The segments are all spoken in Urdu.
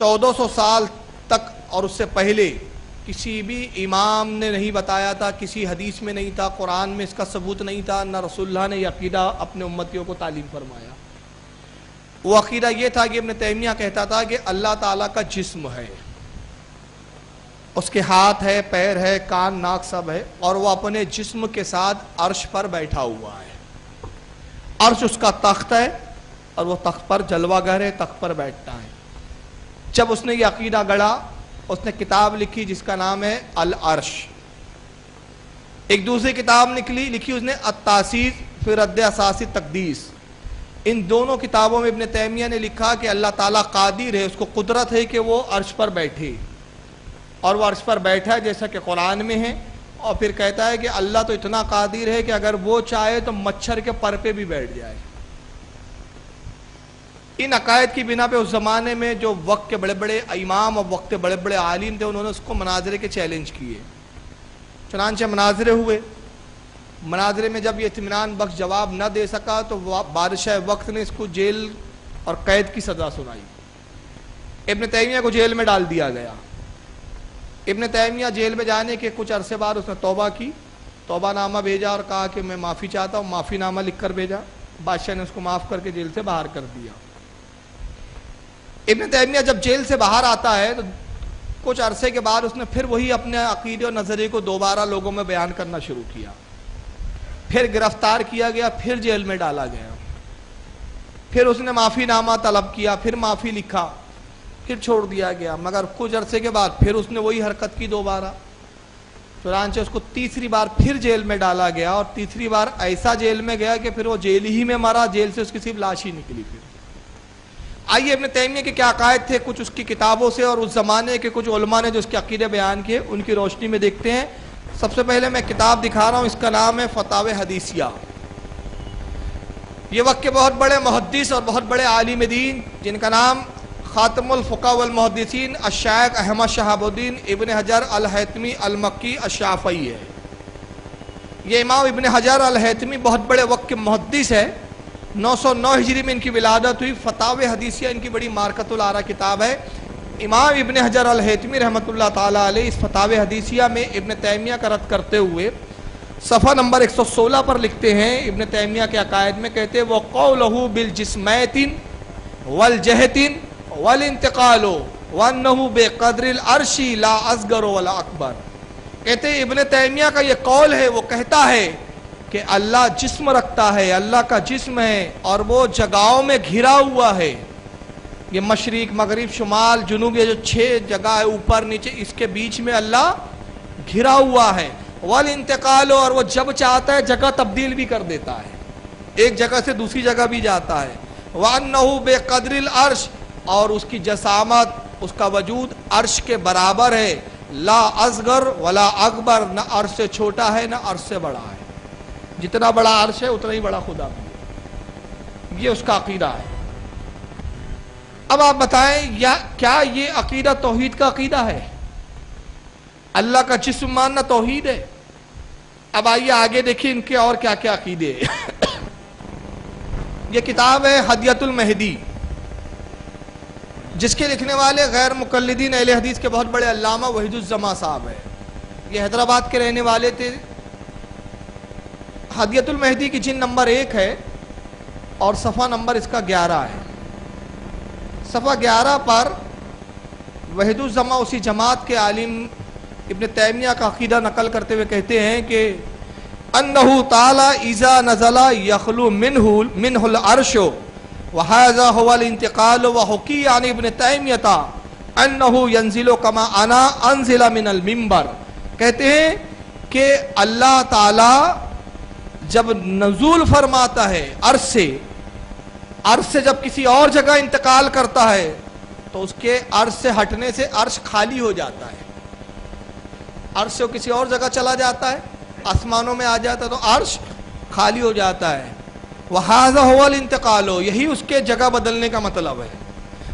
1400 سال تک اور اس سے پہلے کسی بھی امام نے نہیں بتایا تھا، کسی حدیث میں نہیں تھا، قرآن میں اس کا ثبوت نہیں تھا، نہ رسول اللہ نے یہ عقیدہ اپنے امتیوں کو تعلیم فرمایا۔ وہ عقیدہ یہ تھا کہ ابن تیمیہ کہتا تھا کہ اللہ تعالیٰ کا جسم ہے، اس کے ہاتھ ہے، پیر ہے، کان ناک سب ہے، اور وہ اپنے جسم کے ساتھ عرش پر بیٹھا ہوا ہے۔ عرش اس کا تخت ہے اور وہ تخت پر جلوہ گر ہے، تخت پر بیٹھتا ہے۔ جب اس نے یہ عقیدہ گڑھا، اس نے کتاب لکھی جس کا نام ہے العرش۔ ایک دوسری کتاب لکھی اس نے التاسیس فی رد اساس تقدیس۔ ان دونوں کتابوں میں ابن تیمیہ نے لکھا کہ اللہ تعالیٰ قادر ہے، اس کو قدرت ہے کہ وہ عرش پر بیٹھے، اور وہ عرش پر بیٹھا ہے جیسا کہ قرآن میں ہے، اور پھر کہتا ہے کہ اللہ تو اتنا قادر ہے کہ اگر وہ چاہے تو مچھر کے پر پہ بھی بیٹھ جائے۔ ان عقائد کی بنا پہ اس زمانے میں جو وقت کے بڑے بڑے امام اور وقت کے بڑے بڑے عالم تھے، انہوں نے اس کو مناظرے کے چیلنج کیے۔ چنانچہ مناظرے ہوئے، مناظرے میں جب یہ اطمینان بخش جواب نہ دے سکا تو بادشاہ وقت نے اس کو جیل اور قید کی سزا سنائی۔ ابن تیمیہ کو جیل میں ڈال دیا گیا۔ ابن تیمیہ جیل میں جانے کے کچھ عرصے بعد اس نے توبہ کی، توبہ نامہ بھیجا اور کہا کہ میں معافی چاہتا ہوں، معافی نامہ لکھ کر بھیجا۔ بادشاہ نے اس کو معاف کر کے جیل سے باہر کر دیا۔ ابن تیمیہ جب جیل سے باہر آتا ہے تو کچھ عرصے کے بعد اس نے پھر وہی اپنے عقیدے اور نظریے کو دوبارہ لوگوں میں بیان کرنا شروع کیا۔ پھر گرفتار کیا گیا، پھر جیل میں ڈالا گیا، پھر اس نے معافی نامہ طلب کیا، پھر معافی لکھا، پھر چھوڑ دیا گیا۔ مگر کچھ عرصے کے بعد پھر اس نے وہی حرکت کی دوبارہ، چنانچہ اس کو تیسری بار پھر جیل میں ڈالا گیا، اور تیسری بار ایسا جیل میں گیا کہ پھر وہ جیل ہی میں مرا، جیل سے اس کی صرف لاش ہی نکلی۔ پھر آئیے ابن تیمیہ کے کیا عقائد تھے کچھ اس کی کتابوں سے اور اس زمانے کے کچھ علماء نے جو اس کے عقیدے بیان کیے ان کی روشنی میں دیکھتے ہیں۔ سب سے پہلے میں کتاب دکھا رہا ہوں، اس کا نام ہے فتاوی حدیثیہ۔ یہ وقت کے بہت بڑے محدث اور بہت بڑے عالم دین جن کا نام خاتم الفقہ والمحدثین الشیخ احمد شہاب الدین ابن حجر الہیثمی المکی الشافعی ہے۔ یہ امام ابن حجر الہیثمی بہت بڑے وقت کے محدث ہے۔ 909 ہجری میں ان کی ولادت ہوئی۔ فتاوی حدیثیہ ان کی بڑی مارکۃ الآراء کتاب ہے۔ امام ابن حجر الہیثمی رحمۃ اللہ تعالیٰ علیہ اس فتاوی حدیثیہ میں ابن تیمیہ کا رد کرتے ہوئے صفحہ نمبر 116 پر لکھتے ہیں، ابن تیمیہ کے عقائد میں کہتے ہیں وَقَوْلُهُ بِالْجِسْمَيْتٍ وَالْجَهْتٍ وَالْانْتِقَالُ وَأَنَّهُ بِقَدْرِ الْعَرْشِ لَا أَصْغَرُ وَلَا أَكْبَرُ۔ کہتے ہیں ابن تیمیہ کا یہ قول ہے، وہ کہتا ہے کہ اللہ جسم رکھتا ہے، اللہ کا جسم ہے اور وہ جگہوں میں گھرا ہوا ہے۔ یہ مشرق، مغرب، شمال، جنوب، یہ جو 6 جگہ ہے اوپر نیچے، اس کے بیچ میں اللہ گھرا ہوا ہے۔ والانتقال، اور وہ جب چاہتا ہے جگہ تبدیل بھی کر دیتا ہے، ایک جگہ سے دوسری جگہ بھی جاتا ہے۔ وَأَنَّهُ بِقَدْرِ الْعَرْشِ، اور اس کی جسامت، اس کا وجود عرش کے برابر ہے۔ لا اصغر ولا اکبر، نہ عرش سے چھوٹا ہے نہ عرش سے بڑا ہے، جتنا بڑا عرش ہے اتنا ہی بڑا خدا بھی ہے۔ یہ اس کا عقیدہ ہے۔ اب آپ بتائیں کیا یہ عقیدہ توحید کا عقیدہ ہے؟ اللہ کا جسم ماننا توحید ہے؟ اب آئیے آگے دیکھیں ان کے اور کیا کیا عقیدے ہیں۔ یہ کتاب ہے ہدیۃ المہدی، جس کے لکھنے والے غیر مقلدین اہل حدیث کے بہت بڑے علامہ وحید الزماں صاحب ہیں۔ یہ حیدرآباد کے رہنے والے تھے۔ ہدیۃ المہدی کی جلد نمبر 1 ہے اور صفحہ نمبر اس کا 11 ہے۔ صفحہ 11 پر وحید الزماں اسی جماعت کے عالم ابن تیمیہ کا عقیدہ نقل کرتے ہوئے کہتے ہیں کہ انہ تعالی اذا نزل یخلو منہ العرش وہذا هو الانتقال وحکی عن ابن تیمیہ انہ ینزل کما انا انزل من المنبر۔ کہتے ہیں کہ اللہ تعالی جب نزول فرماتا ہے عرش سے جب کسی اور جگہ انتقال کرتا ہے تو اس کے عرش سے ہٹنے سے عرش خالی ہو جاتا ہے، عرش سے کسی اور جگہ چلا جاتا ہے، آسمانوں میں آ جاتا ہے تو عرش خالی ہو جاتا ہے۔ وَهَذَا هُوَ الْانتِقَالُ، یہی اس کے جگہ بدلنے کا مطلب ہے۔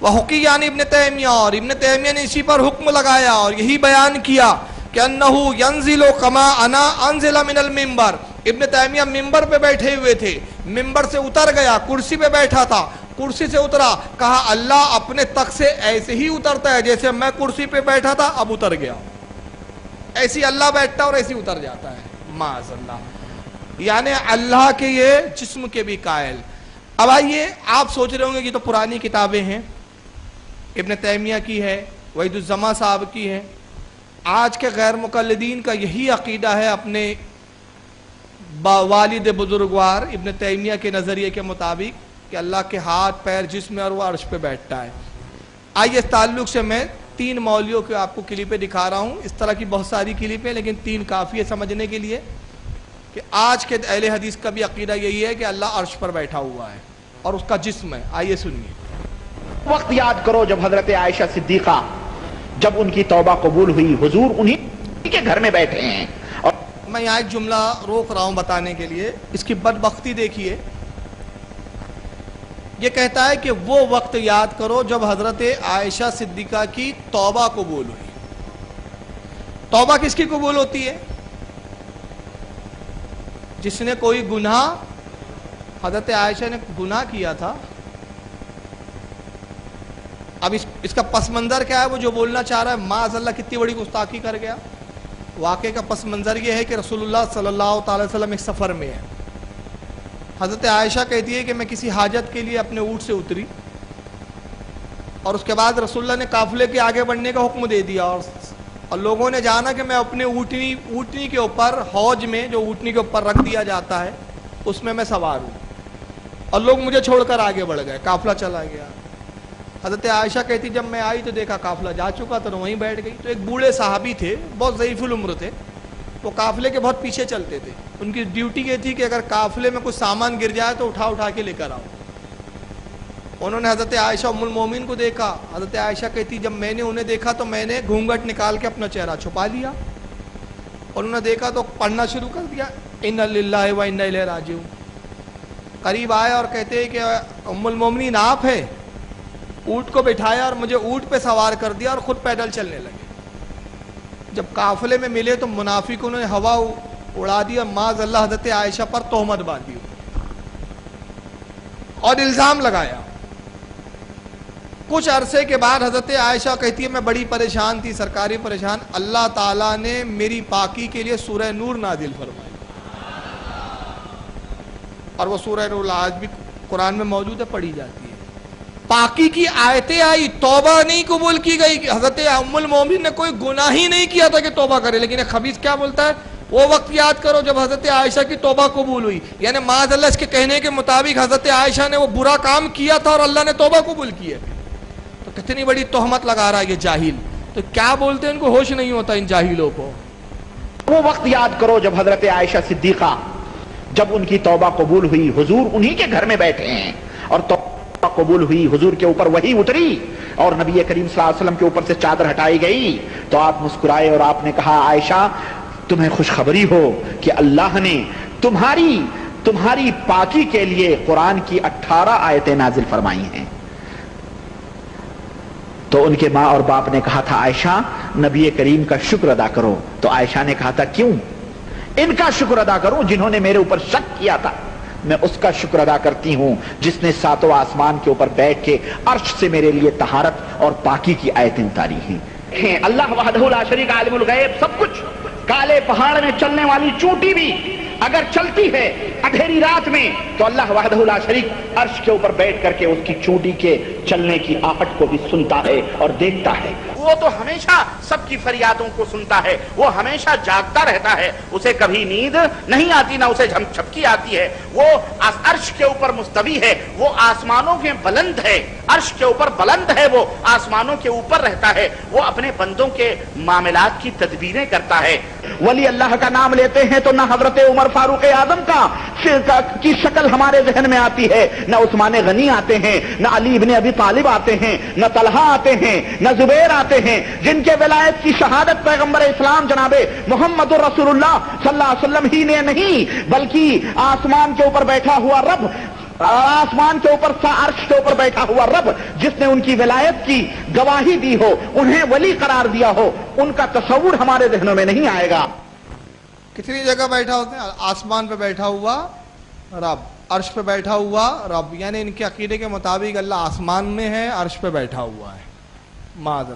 وَحُقِّ یعنی ابن تیمیہ، اور ابن تیمیہ نے اسی پر حکم لگایا اور یہی بیان کیا کہ انہو ینزل کما انا انزل من المنبر۔ ابن تیمیہ ممبر پہ بیٹھے ہوئے تھے، ممبر سے اتر گیا، کرسی پہ بیٹھا تھا، کرسی سے اترا, کہا اللہ اپنے تخت سے ایسے ہی اترتا ہے جیسے میں کرسی پہ بیٹھا تھا اب اتر گیا, ایسی اللہ بیٹھتا اور ایسی اتر جاتا ہے, معاذ اللہ. یعنی اللہ کے یہ جسم کے بھی قائل. اب آئیے, آپ سوچ رہے ہوں گے کہ تو پرانی کتابیں ہیں, ابن تیمیہ کی ہے, وحید الزماں صاحب کی ہے. آج کے غیر مقلدین کا یہی عقیدہ ہے اپنے والد بزرگوار ابن تیمیہ کے نظریے کے مطابق کہ اللہ کے ہاتھ پیر جسم اور وہ عرش پہ بیٹھتا ہے. آئیے اس تعلق سے میں 3 مولویوں کے آپ کو کلپیں دکھا رہا ہوں. اس طرح کی بہت ساری کلپیں, لیکن 3 کافی ہے سمجھنے کے لیے کہ آج کے اہل حدیث کا بھی عقیدہ یہی ہے کہ اللہ عرش پر بیٹھا ہوا ہے اور اس کا جسم ہے. آئیے سنیے. وقت یاد کرو جب حضرت عائشہ صدیقہ جب ان کی توبہ قبول ہوئی, حضور انہی کے گھر میں بیٹھے ہیں. اور میں یہاں ایک جملہ روک رہا ہوں بتانے کے لیے, اس کی بدبختی دیکھیے. یہ کہتا ہے کہ وہ وقت یاد کرو جب حضرت عائشہ صدیقہ کی توبہ قبول ہوئی. توبہ کس کی قبول ہوتی ہے؟ جس نے کوئی گناہ, حضرت عائشہ نے گناہ کیا تھا. اب اس کا پس منظر کیا ہے, وہ جو بولنا چاہ رہا ہے معاذ اللہ کتنی بڑی گستاخی کر گیا. واقعے کا پس منظر یہ ہے کہ رسول اللہ صلی اللہ تعالی وسلم ایک سفر میں ہے. حضرت عائشہ کہتی ہے کہ میں کسی حاجت کے لیے اپنے اونٹ سے اتری اور اس کے بعد رسول اللہ نے قافلے کے آگے بڑھنے کا حکم دے دیا, اور لوگوں نے جانا کہ میں اپنے اونٹنی کے اوپر, حوض میں جو اونٹنی کے اوپر رکھ دیا جاتا ہے اس میں سوار ہوں, اور لوگ مجھے چھوڑ کر آگے بڑھ گئے, قافلہ چلا گیا. حضرت عائشہ کہتی جب میں آئی تو دیکھا قافلہ جا چکا تو وہیں بیٹھ گئی. تو ایک بوڑھے صحابی تھے, بہت ضعیف العمر تھے, وہ قافلے کے بہت پیچھے چلتے تھے. ان کی ڈیوٹی یہ تھی کہ اگر قافلے میں کچھ سامان گر جائے تو اٹھا کے لے کر آؤ. انہوں نے حضرت عائشہ ام المومنین کو دیکھا. حضرت عائشہ کہتی جب میں نے انہیں دیکھا تو میں نے گھونگھٹ نکال کے اپنا چہرہ چھپا لیا, اور انہوں نے دیکھا تو پڑھنا شروع کر دیا انا للہ و انا الیہ راجعون. قریب آئے اور کہتے ہیں کہ ام المومنین آپ ہے. اونٹ کو بٹھایا اور مجھے اونٹ پہ سوار کر دیا اور خود پیدل چلنے لگے. جب قافلے میں ملے تو منافقوں نے ہوا اڑا دی اور معاذ اللہ حضرت عائشہ پر تہمت باندھی اور الزام لگایا. کچھ عرصے کے بعد حضرت عائشہ کہتی ہے میں بڑی پریشان تھی, سرکاری پریشان. اللہ تعالیٰ نے میری پاکی کے لیے سورہ نور نازل فرمائی, اور وہ سورہ نور آج بھی قرآن میں موجود ہے, پڑھی جاتی ہے. پاکی کی آیتیں آئی, توبہ نہیں قبول کی گئی. حضرت ام المومنین نے کوئی گناہ ہی نہیں کیا تھا کہ توبہ کرے, لیکن ایک خبیث کیا بولتا ہے, وہ وقت یاد کرو جب حضرت عائشہ کی توبہ قبول ہوئی. یعنی معاذ اللہ اس کے کہنے کے مطابق حضرت عائشہ نے وہ برا کام کیا تھا اور اللہ نے توبہ قبول کی ہے. تو کتنی بڑی تہمت لگا رہا ہے یہ جاہل. تو کیا بولتے ہیں, ان کو ہوش نہیں ہوتا ان جاہلوں کو. وہ وقت یاد کرو جب حضرت عائشہ صدیقہ جب ان کی توبہ قبول ہوئی, حضور انہی کے گھر میں بیٹھے ہیں, اور توبہ قبول ہوئی, حضور کے اوپر وحی اتری اور نبی کریم صلی اللہ علیہ وسلم کے اوپر سے چادر ہٹائی گئی. تو آپ مسکرائے اور آپ نے کہا عائشہ تمہیں خوشخبری ہو کہ اللہ نے تمہاری پاکی کے لیے قرآن کی 18 آیتیں نازل فرمائی ہیں. تو ان کے ماں اور باپ نے کہا تھا عائشہ نبی کریم کا شکر ادا کرو. تو عائشہ نے کہا تھا کیوں؟ ان کا شکر ادا کروں جنہوں نے میرے اوپر شک کیا تھا. میں اس کا شکر ادا کرتی ہوں جس نے 7 آسمان کے اوپر بیٹھ کے عرش سے میرے لیے طہارت اور پاکی کی آیتیں اتاری ہیں. اللہ وحدہ لا شریک عالم الغیب, سب کچھ. کالے پہاڑ میں چلنے والی چونٹی بھی اگر چلتی ہے اندھیری رات میں تو اللہ وحدہ لا شریک عرش کے اوپر بیٹھ کر کے اس کی چونٹی کے چلنے کی آہٹ کو بھی سنتا ہے اور دیکھتا ہے. وہ تو ہمیشہ سب کی فریادوں کو سنتا ہے, وہ ہمیشہ جاگتا رہتا ہے, اسے کبھی نیند نہیں آتی, نہ اسے جھپکی آتی ہے. وہ عرش کے اوپر مستوی ہے, وہ آسمانوں کے بلند ہے, عرش کے اوپر بلند ہے, وہ آسمانوں کے اوپر رہتا ہے, وہ اپنے بندوں کے معاملات کی تدبیریں کرتا ہے. ولی اللہ کا نام لیتے ہیں تو نہ حضرت عمر فاروق اعظم کی شکل ہمارے ذہن میں آتی ہے, نہ عثمان غنی آتے ہیں, نہ علی ابن ابی طالب آتے ہیں, نہ طلحہ آتے ہیں, نہ زبیر آتے ہیں, جن کے ولایت کی شہادت پیغمبر اسلام جناب محمد رسول اللہ صلی اللہ علیہ وسلم ہی نے نہیں بلکہ آسمان کے اوپر بیٹھا ہوا رب, آسمان کے اوپر عرش کے اوپر بیٹھا ہوا رب جس نے ان کی ولایت کی گواہی دی ہو, انہیں ولی قرار دیا ہو, ان کا تصور ہمارے ذہنوں میں نہیں آئے گا. کتنی جگہ بیٹھا ہوتے ہیں, آسمان پہ بیٹھا ہوا رب, عرش پہ بیٹھا ہوا رب، یعنی ان کے عقیدے کے مطابق اللہ آسمان میں ہے، عرش پہ بیٹھا ہوا ہے، معاذ اللہ۔